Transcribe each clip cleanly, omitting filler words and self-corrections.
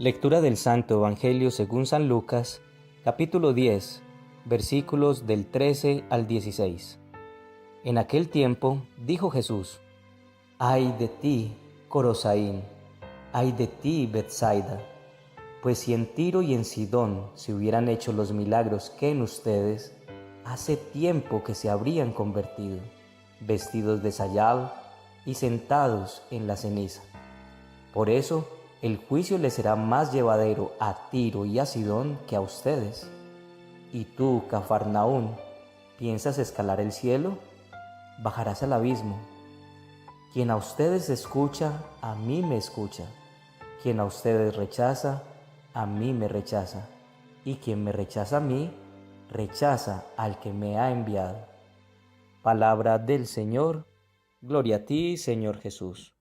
Lectura del Santo Evangelio según San Lucas, capítulo 10, versículos del 13 al 16. En aquel tiempo dijo Jesús: «Ay de ti, Corosaín, ay de ti, Betsaida, pues si en Tiro y en Sidón se hubieran hecho los milagros que en ustedes, hace tiempo que se habrían convertido, vestidos de sayal y sentados en la ceniza. Por eso, el juicio les será más llevadero a Tiro y a Sidón que a ustedes. Y tú, Cafarnaún, ¿piensas escalar el cielo? Bajarás al abismo. Quien a ustedes escucha, a mí me escucha. Quien a ustedes rechaza, a mí me rechaza. Y quien me rechaza a mí, rechaza al que me ha enviado». Palabra del Señor. Gloria a ti, Señor Jesús.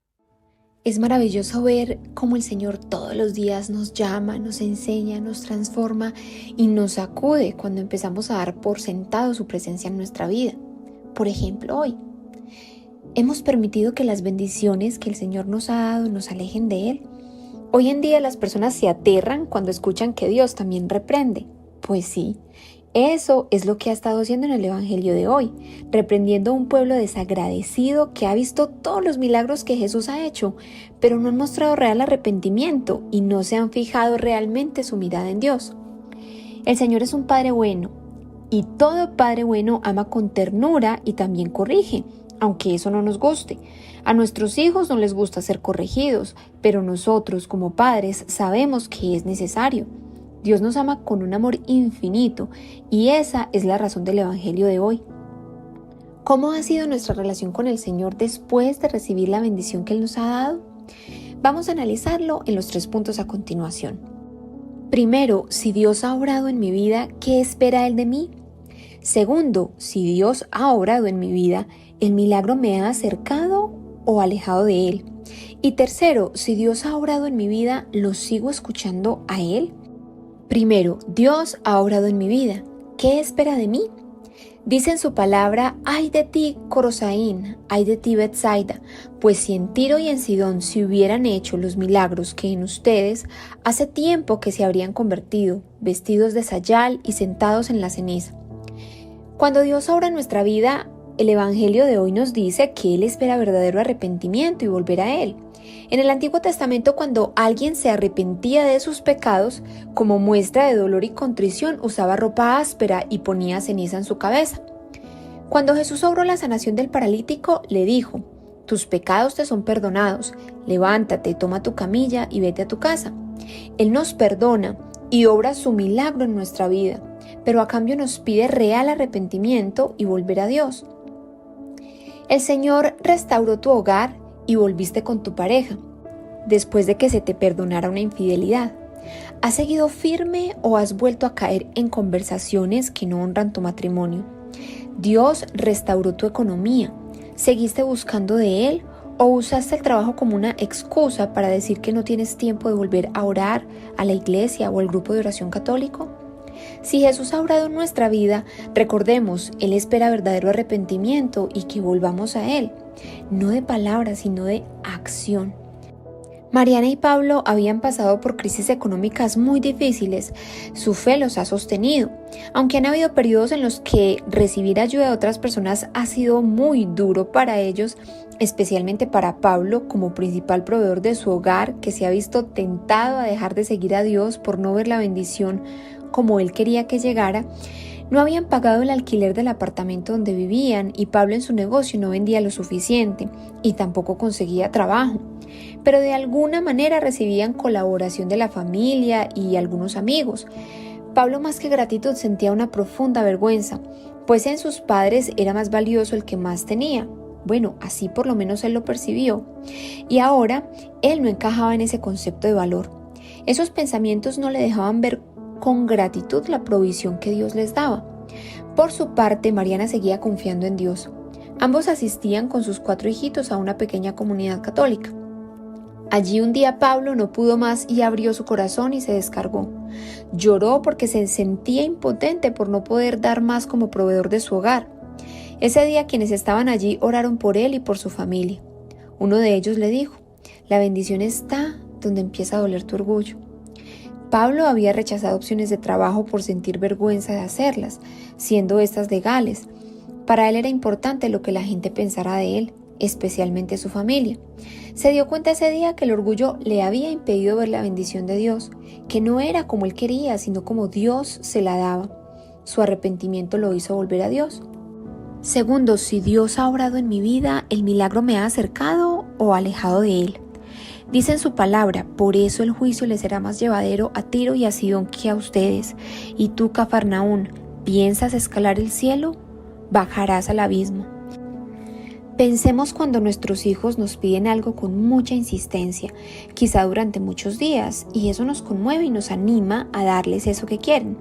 Es maravilloso ver cómo el Señor todos los días nos llama, nos enseña, nos transforma y nos sacude cuando empezamos a dar por sentado su presencia en nuestra vida. Por ejemplo, hoy hemos permitido que las bendiciones que el Señor nos ha dado nos alejen de Él. Hoy en día las personas se aterran cuando escuchan que Dios también reprende. Pues sí, eso es lo que ha estado haciendo en el Evangelio de hoy, reprendiendo a un pueblo desagradecido que ha visto todos los milagros que Jesús ha hecho, pero no han mostrado real arrepentimiento y no se han fijado realmente su mirada en Dios. El Señor es un Padre bueno, y todo Padre bueno ama con ternura y también corrige, aunque eso no nos guste. A nuestros hijos no les gusta ser corregidos, pero nosotros como padres sabemos que es necesario. Dios nos ama con un amor infinito y esa es la razón del Evangelio de hoy. ¿Cómo ha sido nuestra relación con el Señor después de recibir la bendición que Él nos ha dado? Vamos a analizarlo en los 3 puntos a continuación. Primero, si Dios ha obrado en mi vida, ¿qué espera Él de mí? Segundo, si Dios ha obrado en mi vida, ¿el milagro me ha acercado o alejado de Él? Y tercero, si Dios ha obrado en mi vida, ¿lo sigo escuchando a Él? Primero, Dios ha obrado en mi vida. ¿Qué espera de mí? Dice en su palabra: «Ay de ti, Corosaín, ay de ti, Betsaida, pues si en Tiro y en Sidón se hubieran hecho los milagros que en ustedes, hace tiempo que se habrían convertido, vestidos de sayal y sentados en la ceniza». Cuando Dios obra en nuestra vida, el Evangelio de hoy nos dice que Él espera verdadero arrepentimiento y volver a Él. En el Antiguo Testamento, cuando alguien se arrepentía de sus pecados, como muestra de dolor y contrición, usaba ropa áspera y ponía ceniza en su cabeza. Cuando Jesús obró la sanación del paralítico, le dijo: «Tus pecados te son perdonados, levántate, toma tu camilla y vete a tu casa». Él nos perdona y obra su milagro en nuestra vida, pero a cambio nos pide real arrepentimiento y volver a Dios. El Señor restauró tu hogar y volviste con tu pareja, después de que se te perdonara una infidelidad. ¿Has seguido firme o has vuelto a caer en conversaciones que no honran tu matrimonio? Dios restauró tu economía. ¿Seguiste buscando de Él o usaste el trabajo como una excusa para decir que no tienes tiempo de volver a orar a la iglesia o al grupo de oración católico? Si Jesús ha obrado en nuestra vida, recordemos, Él espera verdadero arrepentimiento y que volvamos a Él, no de palabras, sino de acción. Mariana y Pablo habían pasado por crisis económicas muy difíciles. Su fe los ha sostenido, aunque han habido periodos en los que recibir ayuda de otras personas ha sido muy duro para ellos, especialmente para Pablo, como principal proveedor de su hogar, que se ha visto tentado a dejar de seguir a Dios por no ver la bendición como él quería que llegara. No habían pagado el alquiler del apartamento donde vivían y Pablo en su negocio no vendía lo suficiente y tampoco conseguía trabajo, pero de alguna manera recibían colaboración de la familia y algunos amigos. Pablo, más que gratitud, sentía una profunda vergüenza, pues en sus padres era más valioso el que más tenía. Bueno, así por lo menos él lo percibió, y ahora él no encajaba en ese concepto de valor. Esos pensamientos no le dejaban ver con gratitud la provisión que Dios les daba. Por su parte, Mariana seguía confiando en Dios. Ambos asistían con sus 4 hijitos a una pequeña comunidad católica. Allí un día Pablo no pudo más y abrió su corazón y se descargó. Lloró porque se sentía impotente por no poder dar más como proveedor de su hogar. Ese día quienes estaban allí oraron por él y por su familia. Uno de ellos le dijo: «La bendición está donde empieza a doler tu orgullo». Pablo había rechazado opciones de trabajo por sentir vergüenza de hacerlas, siendo estas legales. Para él era importante lo que la gente pensara de él, especialmente su familia. Se dio cuenta ese día que el orgullo le había impedido ver la bendición de Dios, que no era como él quería, sino como Dios se la daba. Su arrepentimiento lo hizo volver a Dios. Segundo, si Dios ha obrado en mi vida, ¿el milagro me ha acercado o alejado de él? Dice en su palabra, por eso el juicio le será más llevadero a Tiro y a Sidón que a ustedes. Y tú, Cafarnaún, ¿piensas escalar el cielo? Bajarás al abismo. Pensemos cuando nuestros hijos nos piden algo con mucha insistencia, quizá durante muchos días, y eso nos conmueve y nos anima a darles eso que quieren.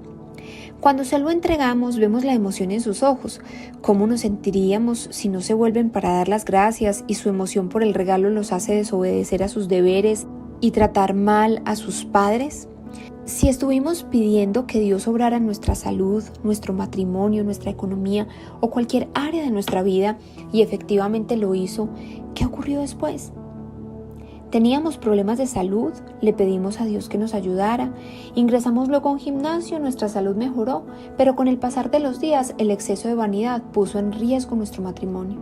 Cuando se lo entregamos, vemos la emoción en sus ojos. ¿Cómo nos sentiríamos si no se vuelven para dar las gracias y su emoción por el regalo los hace desobedecer a sus deberes y tratar mal a sus padres? Si estuvimos pidiendo que Dios obrara en nuestra salud, nuestro matrimonio, nuestra economía o cualquier área de nuestra vida y efectivamente lo hizo, ¿qué ocurrió después? Teníamos problemas de salud, le pedimos a Dios que nos ayudara, ingresamos luego a un gimnasio, nuestra salud mejoró, pero con el pasar de los días el exceso de vanidad puso en riesgo nuestro matrimonio.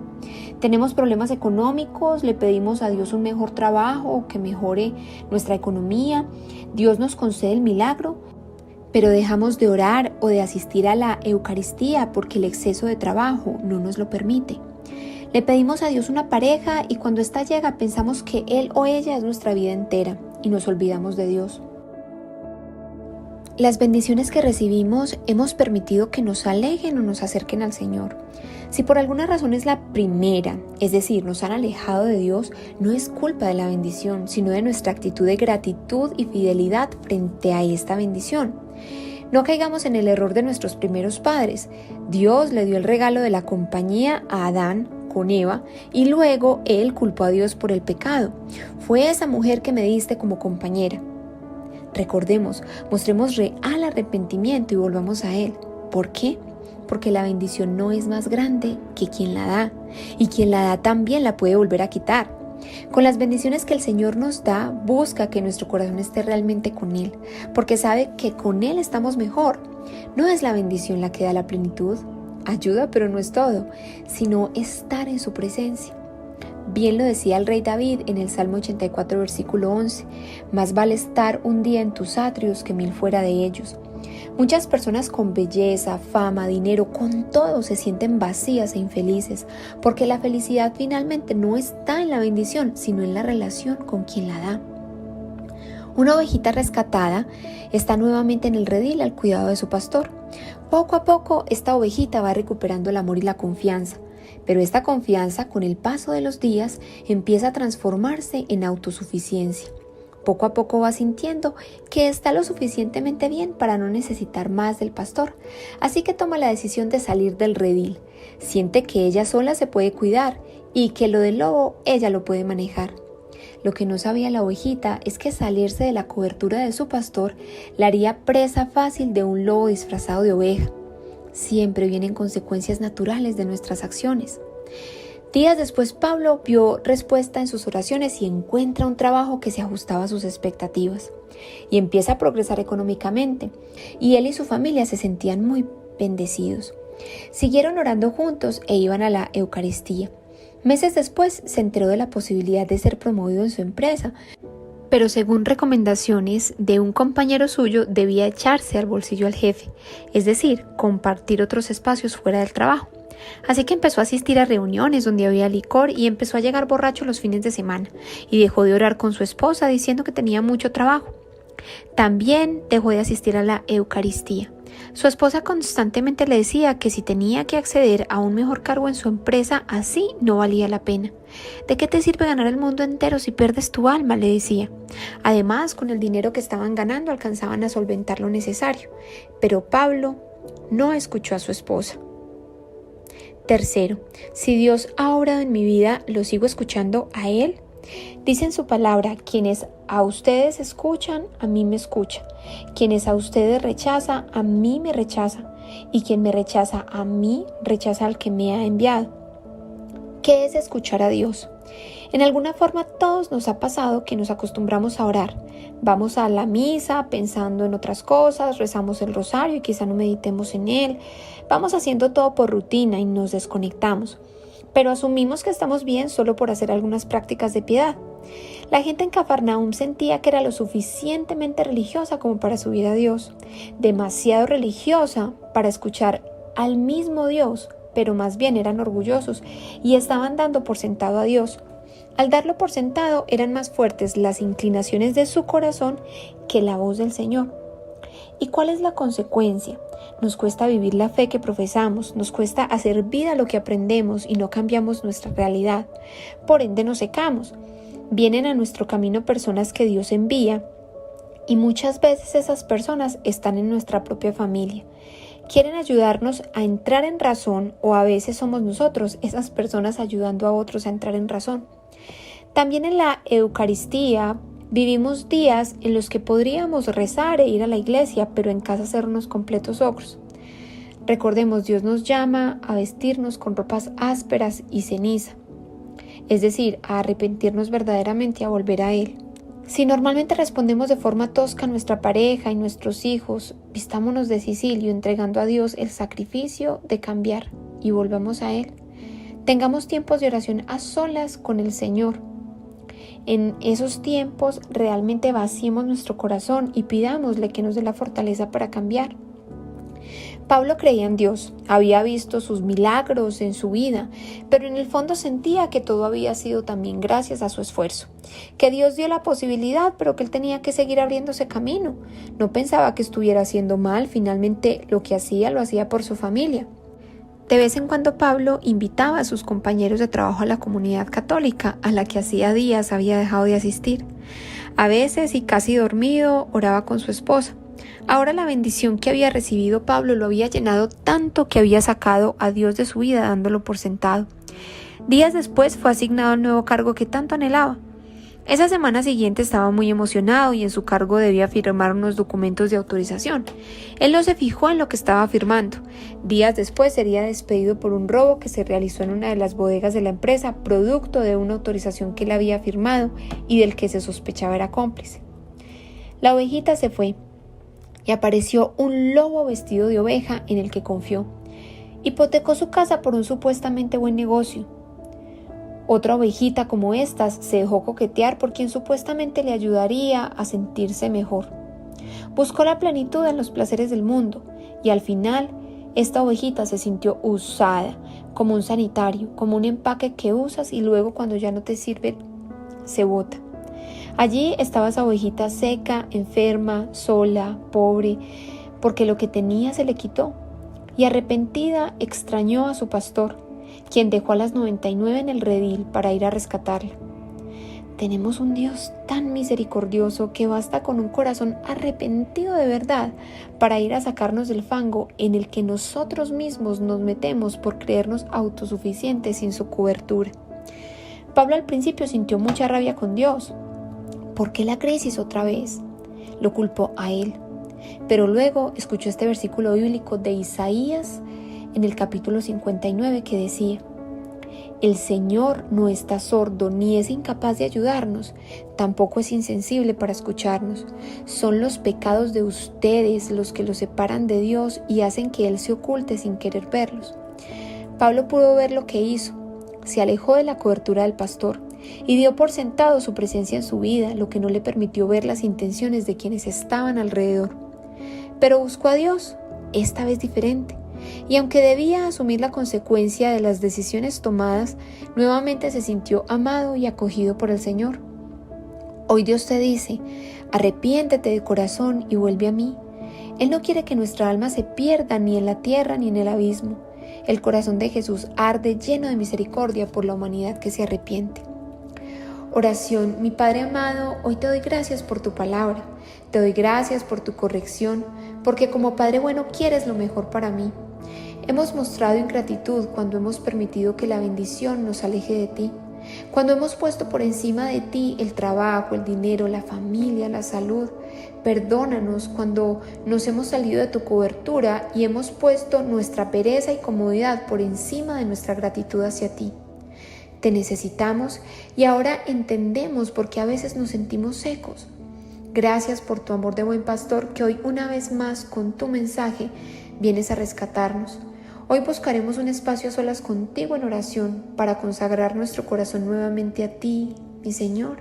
Tenemos problemas económicos, le pedimos a Dios un mejor trabajo, que mejore nuestra economía, Dios nos concede el milagro, pero dejamos de orar o de asistir a la Eucaristía porque el exceso de trabajo no nos lo permite. Le pedimos a Dios una pareja y cuando ésta llega pensamos que él o ella es nuestra vida entera y nos olvidamos de Dios. Las bendiciones que recibimos hemos permitido que nos alejen o nos acerquen al Señor. Si por alguna razón es la primera, es decir, nos han alejado de Dios, no es culpa de la bendición, sino de nuestra actitud de gratitud y fidelidad frente a esta bendición. No caigamos en el error de nuestros primeros padres. Dios le dio el regalo de la compañía a Adán con Eva y luego él culpó a Dios por el pecado. Fue esa mujer que me diste como compañera. Recordemos, mostremos real arrepentimiento y volvamos a él. ¿Por qué? Porque la bendición no es más grande que quien la da y quien la da también la puede volver a quitar. Con las bendiciones que el Señor nos da, busca que nuestro corazón esté realmente con Él, porque sabe que con Él estamos mejor. No es la bendición la que da la plenitud, ayuda pero no es todo, sino estar en su presencia. Bien lo decía el rey David en el Salmo 84, versículo 11, más vale estar un día en tus atrios que 1000 fuera de ellos. Muchas personas con belleza, fama, dinero, con todo se sienten vacías e infelices, porque la felicidad finalmente no está en la bendición, sino en la relación con quien la da. Una ovejita rescatada está nuevamente en el redil al cuidado de su pastor. Poco a poco esta ovejita va recuperando el amor y la confianza, pero esta confianza con el paso de los días empieza a transformarse en autosuficiencia. Poco a poco va sintiendo que está lo suficientemente bien para no necesitar más del pastor, así que toma la decisión de salir del redil. Siente que ella sola se puede cuidar y que lo del lobo ella lo puede manejar. Lo que no sabía la ovejita es que salirse de la cobertura de su pastor la haría presa fácil de un lobo disfrazado de oveja. Siempre vienen consecuencias naturales de nuestras acciones. Días después Pablo vio respuesta en sus oraciones y encuentra un trabajo que se ajustaba a sus expectativas y empieza a progresar económicamente, y él y su familia se sentían muy bendecidos. Siguieron orando juntos e iban a la Eucaristía. Meses después se enteró de la posibilidad de ser promovido en su empresa, pero según recomendaciones de un compañero suyo debía echarse al bolsillo al jefe, es decir, compartir otros espacios fuera del trabajo. Así que empezó a asistir a reuniones donde había licor y empezó a llegar borracho los fines de semana y dejó de orar con su esposa diciendo que tenía mucho trabajo. También dejó de asistir a la Eucaristía. Su esposa constantemente le decía que si tenía que acceder a un mejor cargo en su empresa, así no valía la pena. ¿De qué te sirve ganar el mundo entero si pierdes tu alma?, le decía. Además, con el dinero que estaban ganando alcanzaban a solventar lo necesario. Pero Pablo no escuchó a su esposa. Tercero, si Dios ha obrado en mi vida, ¿lo sigo escuchando a Él? Dice en su palabra, quienes a ustedes escuchan, a mí me escucha. Quienes a ustedes rechaza, a mí me rechaza. Y quien me rechaza a mí, rechaza al que me ha enviado. ¿Qué es escuchar a Dios? En alguna forma a todos nos ha pasado que nos acostumbramos a orar. Vamos a la misa pensando en otras cosas, rezamos el rosario y quizá no meditemos en él. Vamos haciendo todo por rutina y nos desconectamos. Pero asumimos que estamos bien solo por hacer algunas prácticas de piedad. La gente en Cafarnaúm sentía que era lo suficientemente religiosa como para subir a Dios, demasiado religiosa para escuchar al mismo Dios, pero más bien eran orgullosos y estaban dando por sentado a Dios. Al darlo por sentado eran más fuertes las inclinaciones de su corazón que la voz del Señor. ¿Y cuál es la consecuencia? Nos cuesta vivir la fe que profesamos, nos cuesta hacer vida lo que aprendemos y no cambiamos nuestra realidad. Por ende nos secamos. Vienen a nuestro camino personas que Dios envía y muchas veces esas personas están en nuestra propia familia. Quieren ayudarnos a entrar en razón o a veces somos nosotros esas personas ayudando a otros a entrar en razón. También en la Eucaristía vivimos días en los que podríamos rezar e ir a la iglesia, pero en casa hacernos completos ogros. Recordemos, Dios nos llama a vestirnos con ropas ásperas y ceniza, es decir, a arrepentirnos verdaderamente y a volver a Él. Si normalmente respondemos de forma tosca a nuestra pareja y nuestros hijos, vistámonos de Sicilio entregando a Dios el sacrificio de cambiar y volvamos a Él. Tengamos tiempos de oración a solas con el Señor. En esos tiempos realmente vaciemos nuestro corazón y pidámosle que nos dé la fortaleza para cambiar. Pablo creía en Dios, había visto sus milagros en su vida, pero en el fondo sentía que todo había sido también gracias a su esfuerzo, que Dios dio la posibilidad, pero que él tenía que seguir abriéndose camino. No pensaba que estuviera haciendo mal, finalmente lo que hacía lo hacía por su familia. De vez en cuando Pablo invitaba a sus compañeros de trabajo a la comunidad católica, a la que hacía días había dejado de asistir. A veces, y casi dormido, oraba con su esposa. Ahora la bendición que había recibido Pablo lo había llenado tanto que había sacado a Dios de su vida dándolo por sentado. Días después fue asignado al nuevo cargo que tanto anhelaba. Esa semana siguiente estaba muy emocionado y en su cargo debía firmar unos documentos de autorización. Él no se fijó en lo que estaba firmando. Días después sería despedido por un robo que se realizó en una de las bodegas de la empresa, producto de una autorización que él había firmado y del que se sospechaba era cómplice. La ovejita se fue y apareció un lobo vestido de oveja en el que confió. Hipotecó su casa por un supuestamente buen negocio. Otra ovejita como estas se dejó coquetear por quien supuestamente le ayudaría a sentirse mejor. Buscó la plenitud en los placeres del mundo y al final esta ovejita se sintió usada, como un sanitario, como un empaque que usas y luego cuando ya no te sirve, se bota. Allí estaba esa ovejita seca, enferma, sola, pobre, porque lo que tenía se le quitó y arrepentida extrañó a su pastor, quien dejó a las 99 en el redil para ir a rescatarla. Tenemos un Dios tan misericordioso que basta con un corazón arrepentido de verdad para ir a sacarnos del fango en el que nosotros mismos nos metemos por creernos autosuficientes sin su cobertura. Pablo al principio sintió mucha rabia con Dios. ¿Por qué la crisis otra vez? Lo culpó a él. Pero luego escuchó este versículo bíblico de Isaías en el capítulo 59 que decía: el Señor no está sordo ni es incapaz de ayudarnos, tampoco es insensible para escucharnos. Son los pecados de ustedes los que los separan de Dios y hacen que Él se oculte sin querer verlos. Pablo pudo ver lo que hizo. Se alejó de la cobertura del pastor y dio por sentado su presencia en su vida, lo que no le permitió ver las intenciones de quienes estaban alrededor. Pero buscó a Dios, esta vez diferente. Y aunque debía asumir la consecuencia de las decisiones tomadas, nuevamente se sintió amado y acogido por el Señor. Hoy Dios te dice: arrepiéntete de corazón y vuelve a mí. Él no quiere que nuestra alma se pierda ni en la tierra ni en el abismo. El corazón de Jesús arde lleno de misericordia por la humanidad que se arrepiente. Oración. Mi Padre amado, hoy te doy gracias por tu palabra. Te doy gracias por tu corrección, porque como Padre bueno quieres lo mejor para mí. Hemos mostrado ingratitud cuando hemos permitido que la bendición nos aleje de ti, cuando hemos puesto por encima de ti el trabajo, el dinero, la familia, la salud. Perdónanos cuando nos hemos salido de tu cobertura y hemos puesto nuestra pereza y comodidad por encima de nuestra gratitud hacia ti. Te necesitamos y ahora entendemos por qué a veces nos sentimos secos. Gracias por tu amor de buen pastor que hoy una vez más con tu mensaje vienes a rescatarnos. Hoy buscaremos un espacio a solas contigo en oración para consagrar nuestro corazón nuevamente a ti, mi Señor.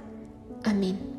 Amén.